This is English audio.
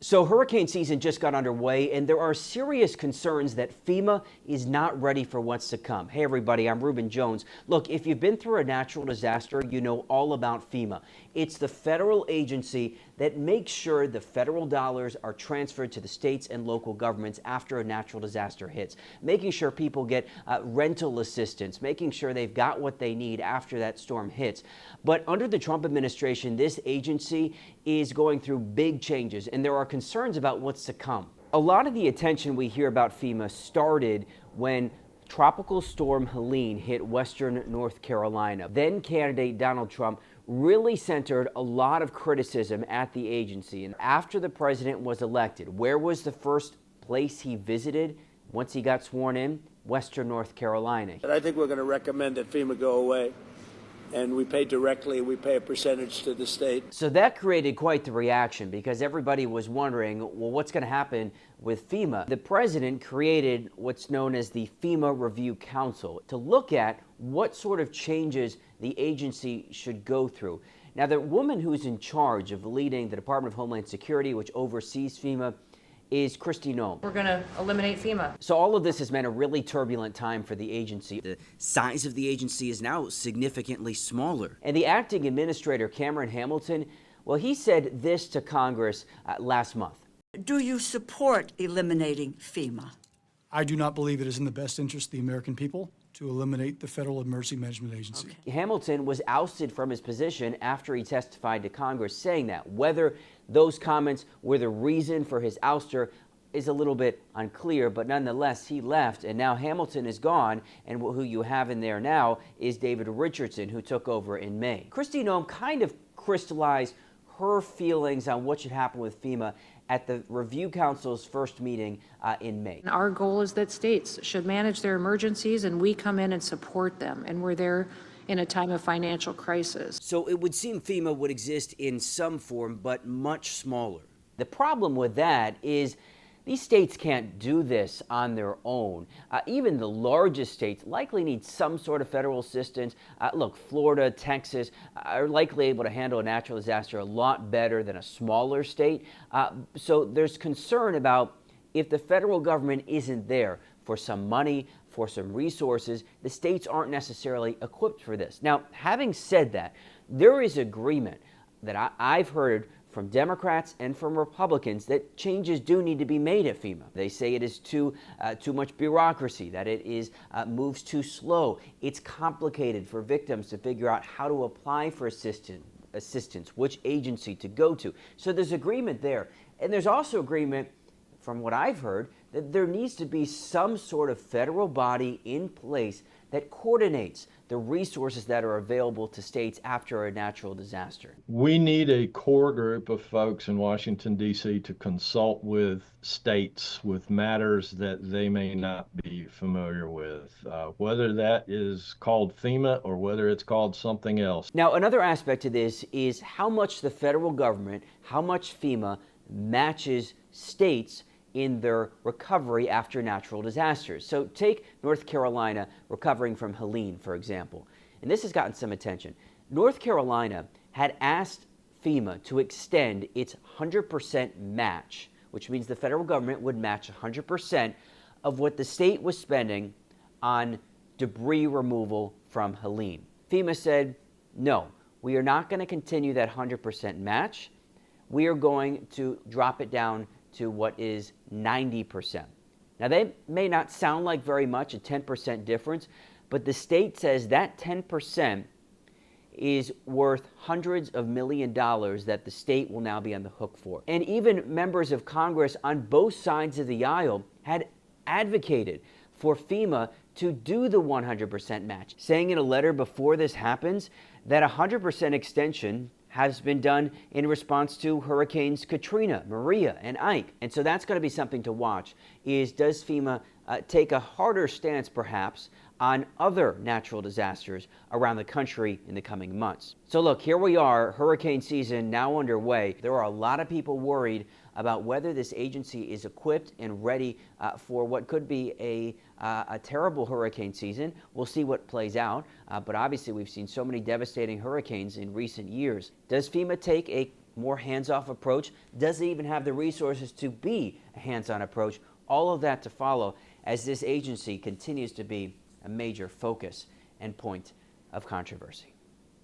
So hurricane season just got underway, and there are serious concerns that FEMA is not ready for what's to come. Hey everybody, I'm Ruben Jones. Look, if you've been through a natural disaster, you know all about FEMA. It's the federal agency that makes sure the federal dollars are transferred to the states and local governments after a natural disaster hits, making sure people get rental assistance, making sure they've got what they need after that storm hits. But under the Trump administration, this agency is going through big changes, and there are concerns about what's to come. A lot of the attention we hear about FEMA started when Tropical Storm Helene hit western North Carolina. Then candidate Donald Trump really centered a lot of criticism at the agency. And after the president was elected, where was the first place he visited once he got sworn in? Western North Carolina. I think we're going to recommend that FEMA go away. And we pay directly, we pay a percentage to the state. So that created quite the reaction because everybody was wondering, well, what's going to happen with FEMA? The president created what's known as the FEMA Review Council to look at what sort of changes the agency should go through. Now, the woman who's in charge of leading the Department of Homeland Security, which oversees FEMA, is Kristi Noem. We're going to eliminate FEMA. So all of this has meant a really turbulent time for the agency. The size of the agency is now significantly smaller. And the acting administrator, Cameron Hamilton, well, he said this to Congress last month. Do you support eliminating FEMA? I do not believe it is in the best interest of the American people to eliminate the Federal Emergency Management Agency. Okay. Hamilton was ousted from his position after he testified to Congress saying that. Whether those comments were the reason for his ouster is a little bit unclear, but nonetheless, he left, and now Hamilton is gone, and who you have in there now is David Richardson, who took over in May. Kristi Noem kind of crystallized her feelings on what should happen with FEMA at the Review Council's first meeting in May. Our goal is that states should manage their emergencies and we come in and support them, and we're there in a time of financial crisis. So it would seem FEMA would exist in some form, but much smaller. The problem with that is these states can't do this on their own. Even the largest states likely need some sort of federal assistance. Look, Florida, Texas are likely able to handle a natural disaster a lot better than a smaller state. So there's concern about if the federal government isn't there for some money, for some resources, the states aren't necessarily equipped for this. Now, having said that, there is agreement that I've heard from Democrats and from Republicans that changes do need to be made at FEMA. They say it is too much bureaucracy, that it is moves too slow. It's complicated for victims to figure out how to apply for assistance, which agency to go to. So there's agreement there. And there's also agreement, from what I've heard, that there needs to be some sort of federal body in place that coordinates the resources that are available to states after a natural disaster. We need a core group of folks in Washington, D.C. to consult with states with matters that they may not be familiar with, whether that is called FEMA or whether it's called something else. Now, another aspect to this is how much the federal government, how much FEMA matches states in their recovery after natural disasters. So take North Carolina recovering from Helene, for example. And this has gotten some attention. North Carolina had asked FEMA to extend its 100% match, which means the federal government would match 100% of what the state was spending on debris removal from Helene. FEMA said, no, we are not going to continue that 100% match. We are going to drop it down to what is 90%. Now, they may not sound like very much, a 10% difference, but the state says that 10% is worth hundreds of $millions that the state will now be on the hook for. And even members of Congress on both sides of the aisle had advocated for FEMA to do the 100% match, saying in a letter before this happens that 100% extension has been done in response to Hurricanes Katrina, Maria, and Ike. And so that's going to be something to watch, is does FEMA take a harder stance perhaps on other natural disasters around the country in the coming months. So look, here we are, hurricane season now underway. There are a lot of people worried about whether this agency is equipped and ready for what could be a terrible hurricane season. We'll see what plays out, but obviously we've seen so many devastating hurricanes in recent years. Does FEMA take a more hands-off approach? Does it even have the resources to be a hands-on approach? All of that to follow as this agency continues to be a major focus and point of controversy.